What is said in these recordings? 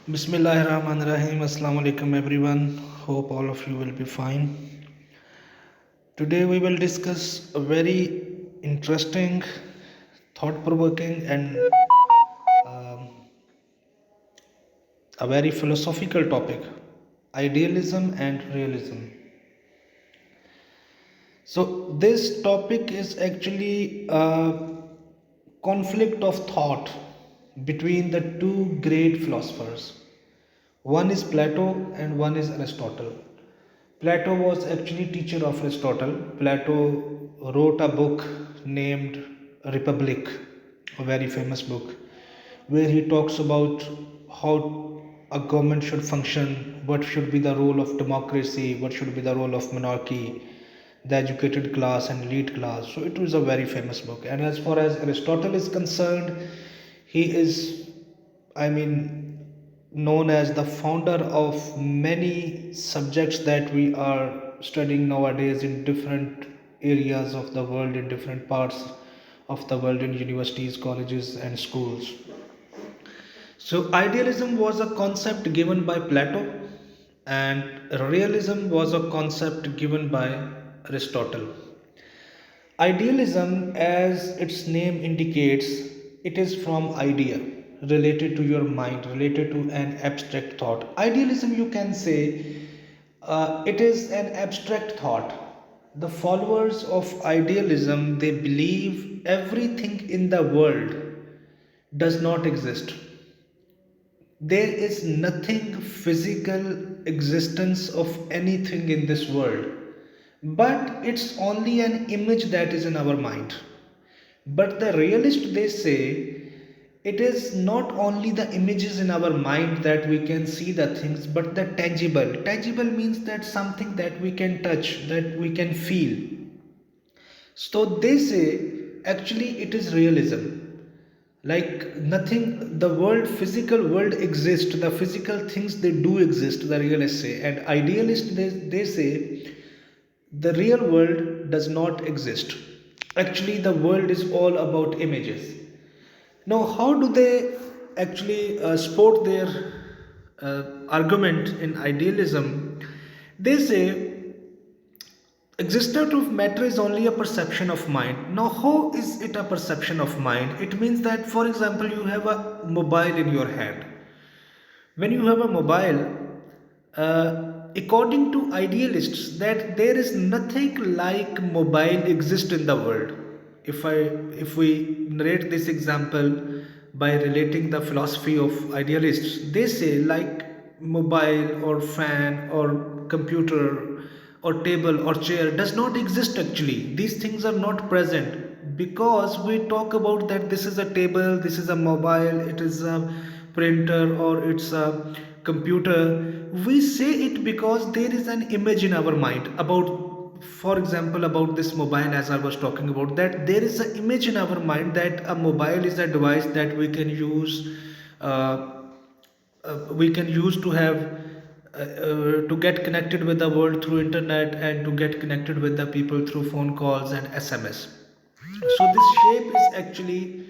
Bismillahirrahmanirrahim. Assalamu alaikum everyone. Hope all of you will be fine. Today we will discuss a very interesting, thought-provoking, and um, a very philosophical topic: idealism and realism. So this topic is actually a conflict of thought between the two great philosophers. One is Plato and one is Aristotle. Plato was actually teacher of Aristotle. Plato wrote a book named Republic, a very famous book, where he talks about how a government should function, what should be the role of democracy, what should be the role of monarchy, the educated class and elite class. So it was a very famous book. And as far as Aristotle is concerned, he is, I mean, known as the founder of many subjects that we are studying nowadays in different areas of the world, in different parts of the world, in universities, colleges, and schools. So, idealism was a concept given by Plato, and realism was a concept given by Aristotle. Idealism, as its name indicates, it is from idea, related to your mind, related to an abstract thought. Idealism, you can say, it is an abstract thought. The followers of idealism, they believe everything in the world does not exist. There is nothing physical existence of anything in this world, but it's only an image that is in our mind. But the realist, they say, it is not only the images in our mind that we can see the things, but the tangible. Tangible means that something that we can touch, that we can feel. So they say actually it is realism. Like nothing, the world, physical world exists, the physical things they do exist, the realists say. And idealists, they say the real world does not exist. Actually, the world is all about images. Now, how do they actually support their argument in idealism? They say existence of matter is only a perception of mind. Now, how is it a perception of mind? It means that, for example, you have a mobile in your hand. When you have a mobile, according to idealists, that there is nothing like mobile exist in the world. If we narrate this example by relating the philosophy of idealists, they say like mobile or fan or computer or table or chair does not exist. Actually, these things are not present, because we talk about that this is a table, this is a mobile, it is a printer, or it's a computer. We say it because there is an image in our mind about, for example, about this mobile, as I was talking about, that there is an image in our mind that a mobile is a device that uh, we can use to have to get connected with the world through internet, and to get connected with the people through phone calls and SMS. So this shape is actually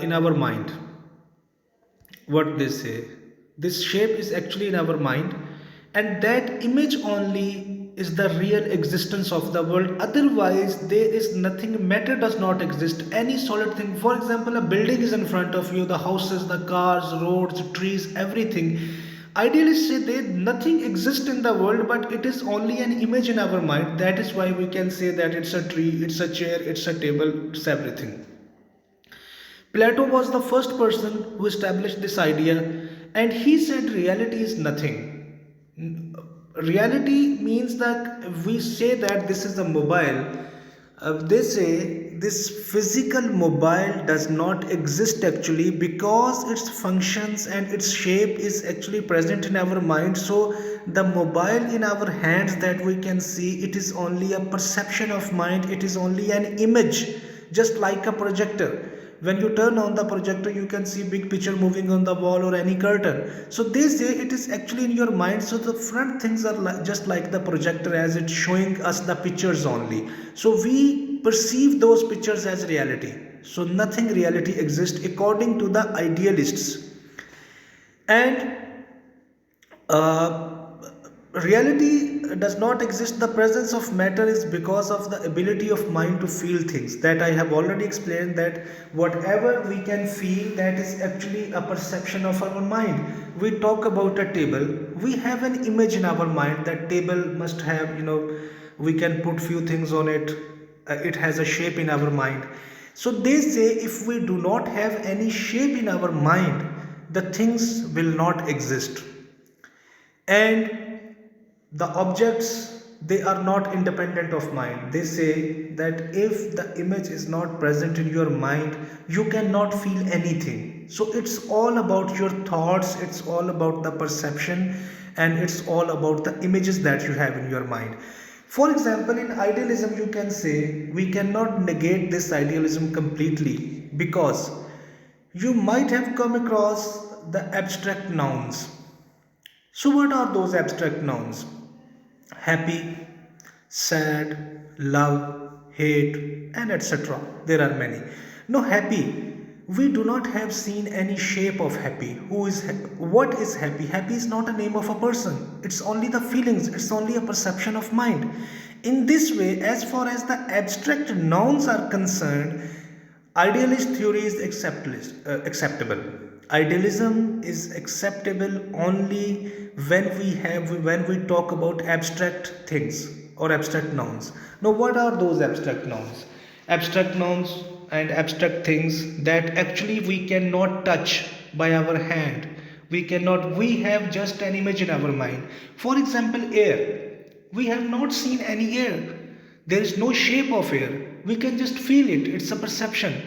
in our mind. What they say, this shape is actually in our mind, and that image only is the real existence of the world. Otherwise there is nothing. Matter does not exist, any solid thing. For example, a building is in front of you, the houses, the cars, roads, trees, everything. Idealists say that nothing exists in the world, but it is only an image in our mind. That is why we can say that it's a tree, it's a chair, it's a table, it's everything. Plato was the first person who established this idea, and he said reality is nothing. Reality means that if we say that this is a mobile, they say this physical mobile does not exist actually, because its functions and its shape is actually present in our mind. So the mobile in our hands that we can see, it is only a perception of mind, it is only an image, just like a projector. When you turn on the projector, you can see big picture moving on the wall or any curtain. So they say it is actually in your mind. So the front things are just like the projector, as it's showing us the pictures only. So we perceive those pictures as reality. So nothing reality exists according to the idealists. And Uh, Reality does not exist. The presence of matter is because of the ability of mind to feel things, that I have already explained, that whatever we can feel, that is actually a perception of our mind. We talk about a table, we have an image in our mind that table must have, we can put few things on it. It has a shape in our mind. So they say if we do not have any shape in our mind, the things will not exist. And the objects, they are not independent of mind. They say that if the image is not present in your mind, you cannot feel anything. So it's all about your thoughts, it's all about the perception, and it's all about the images that you have in your mind. For example, in idealism, you can say we cannot negate this idealism completely, because you might have come across the abstract nouns. So, what are those abstract nouns? Happy, sad, love, hate, and etc. There are many. No, happy. We do not have seen any shape of happy. What is happy? Happy is not a name of a person. It's only the feelings. It's only a perception of mind. In this way, as far as the abstract nouns are concerned, idealist theory is acceptable. Idealism is acceptable only when we talk about abstract things or abstract nouns. Now, what are those abstract nouns? Abstract nouns and abstract things that actually we cannot touch by our hand. We have just an image in our mind. For example, air. We have not seen any air. There is no shape of air. We can just feel it. It's a perception,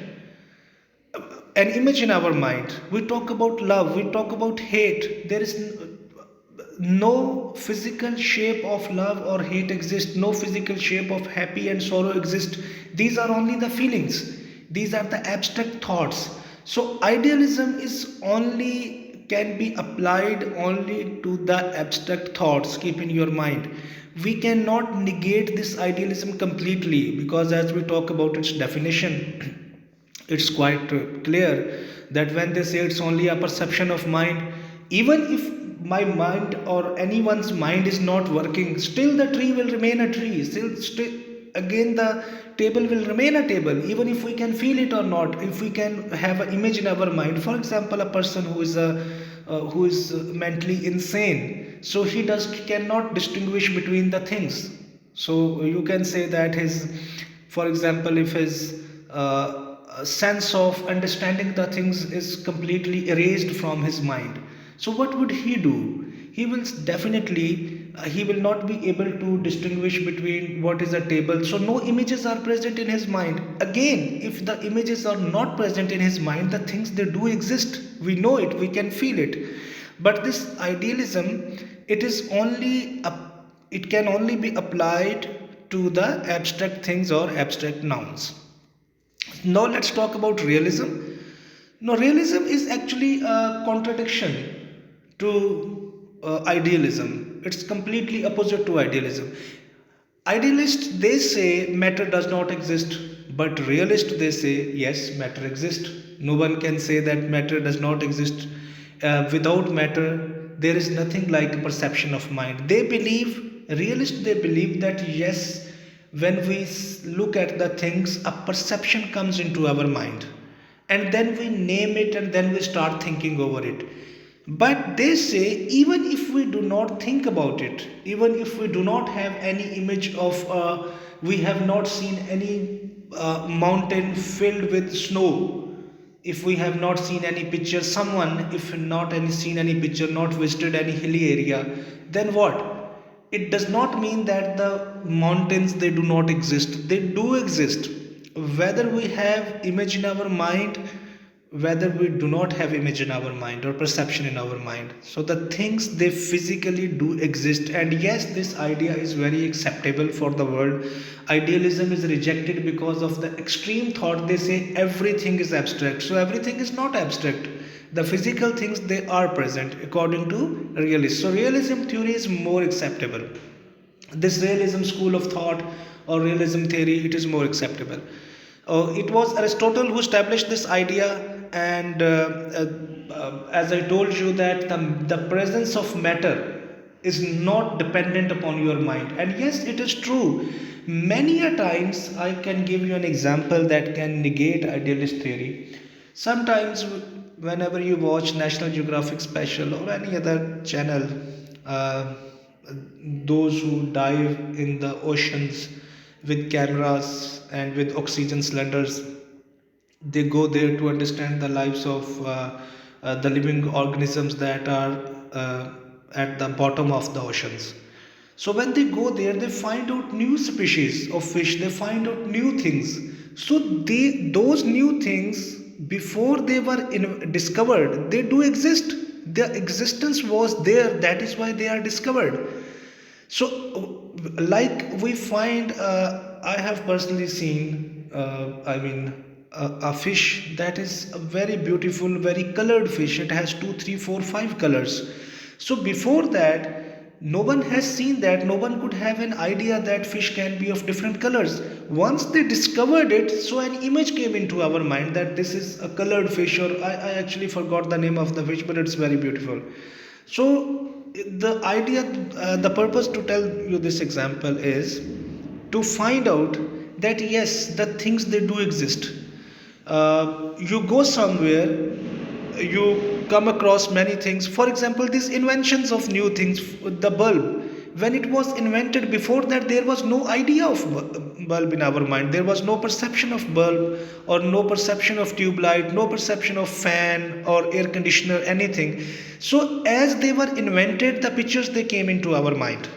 an image in our mind. We talk about love, we talk about hate. There is no physical shape of love or hate exists, no physical shape of happy and sorrow exists. These are only the feelings, these are the abstract thoughts. So idealism is only can be applied only to the abstract thoughts. Keep in your mind, we cannot negate this idealism completely, because as we talk about its definition, it's quite clear that when they say it's only a perception of mind, even if my mind or anyone's mind is not working, still the tree will remain a tree, still again the table will remain a table, even if we can feel it or not. If we can have an image in our mind, for example, a person who is mentally insane, so he does cannot distinguish between the things. So you can say that his, for example, if his sense of understanding the things is completely erased from his mind, so what would he do? He will definitely he will not be able to distinguish between what is a table. So no images are present in his mind. Again, if the images are not present in his mind, the things, they do exist. We know it, we can feel it. But this idealism, it is only it can only be applied to the abstract things or abstract nouns. Now let's talk about realism. Now, realism is actually a contradiction to idealism. It's completely opposite to idealism. Idealists, they say matter does not exist, but realists, they say yes, matter exists. No one can say that matter does not exist. Without matter, there is nothing like perception of mind. They believe, realists, they believe that yes, when we look at the things, a perception comes into our mind, and then we name it, and then we start thinking over it. But they say even if we do not think about it, even if we do not have any image of we have not seen any mountain filled with snow, if we have not seen any picture, someone if not any seen any picture, not visited any hilly area, then what? It does not mean that the mountains, they do not exist. They do exist, whether we have image in our mind, whether we do not have image in our mind or perception in our mind. So the things, they physically do exist. And yes, this idea is very acceptable for the world. Idealism is rejected because of the extreme thought. They say everything is abstract, so everything is not abstract. The physical things, they are present according to realists. So realism theory is more acceptable. This realism school of thought or realism theory, it is more acceptable. It was Aristotle who established this idea, and as I told you that the presence of matter is not dependent upon your mind. And yes, it is true. Many a times I can give you an example that can negate idealist theory. Sometimes, whenever you watch National Geographic Special or any other channel, uh, those who dive in the oceans with cameras and with oxygen cylinders, they go there to understand the lives of the living organisms that are at the bottom of the oceans. So when they go there, they find out new species of fish, they find out new things. So those new things, before they were discovered, they do exist. Their existence was there, that is why they are discovered. So, like we find, I have personally seen, a fish that is a very beautiful, very colored fish. It has two, three, four, five colors. So, before that, no one has seen that. No one could have an idea that fish can be of different colors. Once they discovered it, so an image came into our mind that this is a colored fish, or I actually forgot the name of the fish, but it's very beautiful. So the idea, the purpose to tell you this example is to find out that yes, the things they do exist. You go somewhere, you come across many things. For example, these inventions of new things, the bulb. When it was invented, before that there was no idea of bulb in our mind. There was no perception of bulb, or no perception of tube light, no perception of fan or air conditioner, anything. So as they were invented, the pictures they came into our mind,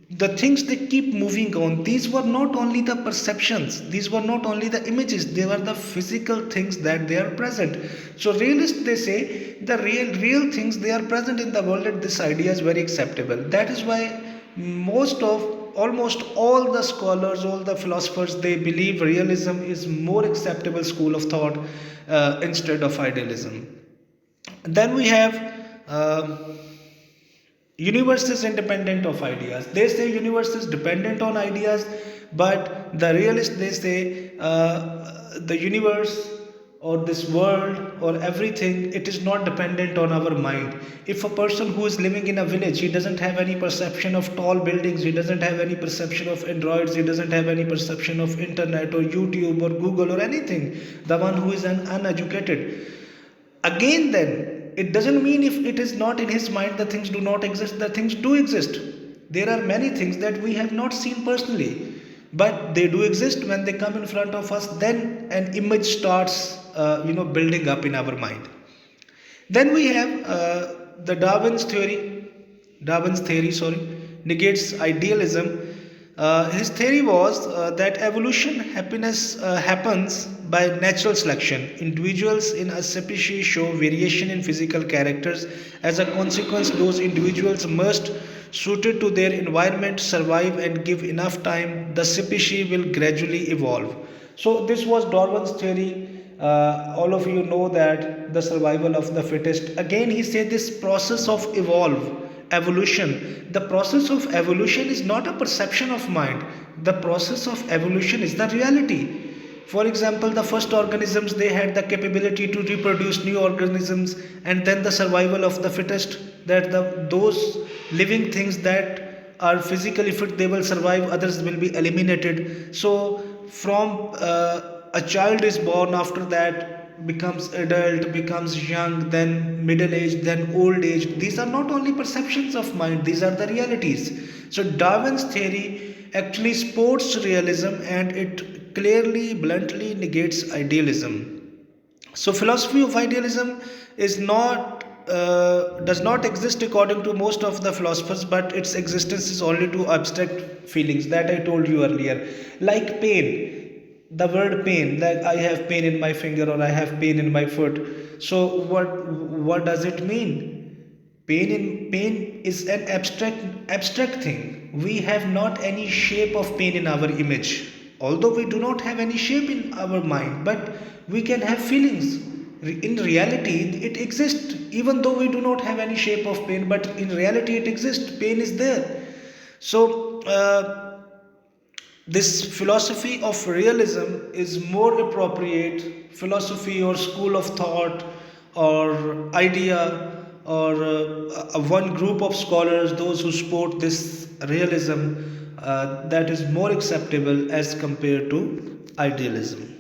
the things they keep moving on. These were not only the perceptions, these were not only the images, they were the physical things that they are present. So realists, they say the real things, they are present in the world, and this idea is very acceptable. That is why most of almost all the scholars, all the philosophers, they believe realism is more acceptable school of thought instead of idealism. Then we have universe is independent of ideas. They say universe is dependent on ideas, but the realists, they say the universe or this world or everything, it is not dependent on our mind. If a person who is living in a village, he doesn't have any perception of tall buildings, he doesn't have any perception of androids, he doesn't have any perception of internet or YouTube or Google or anything, the one who is uneducated, again, then it doesn't mean if it is not in his mind, the things do not exist. The things do exist. There are many things that we have not seen personally, but they do exist. When they come in front of us, then an image starts building up in our mind. Then we have the Darwin's theory, sorry, negates idealism. His theory was that evolution happiness happens by natural selection. Individuals in a species show variation in physical characters. As a consequence, those individuals must, suited to their environment, survive, and give enough time, the species will gradually evolve. So this was Darwin's theory. All of you know that the survival of the fittest. Again, he said this process of evolution. The process of evolution is not a perception of mind. The process of evolution is the reality. For example, the first organisms, they had the capability to reproduce new organisms, and then the survival of the fittest, that those living things that are physically fit, they will survive, others will be eliminated. So from a child is born, after that becomes adult, becomes young, then middle age, then old age. These are not only perceptions of mind, these are the realities. So Darwin's theory actually supports realism, and it clearly, bluntly negates idealism. So philosophy of idealism is not does not exist according to most of the philosophers, but its existence is only to abstract feelings that I told you earlier, like pain. The word pain, like I have pain in my finger or I have pain in my foot. So what does it mean? Pain is an abstract thing. We have not any shape of pain in our image. Although we do not have any shape in our mind, but we can have feelings. In reality, it exists. Even though we do not have any shape of pain, but in reality it exists. Pain is there. So This philosophy of realism is more appropriate philosophy or school of thought or idea or one group of scholars, those who support this realism, that is more acceptable as compared to idealism.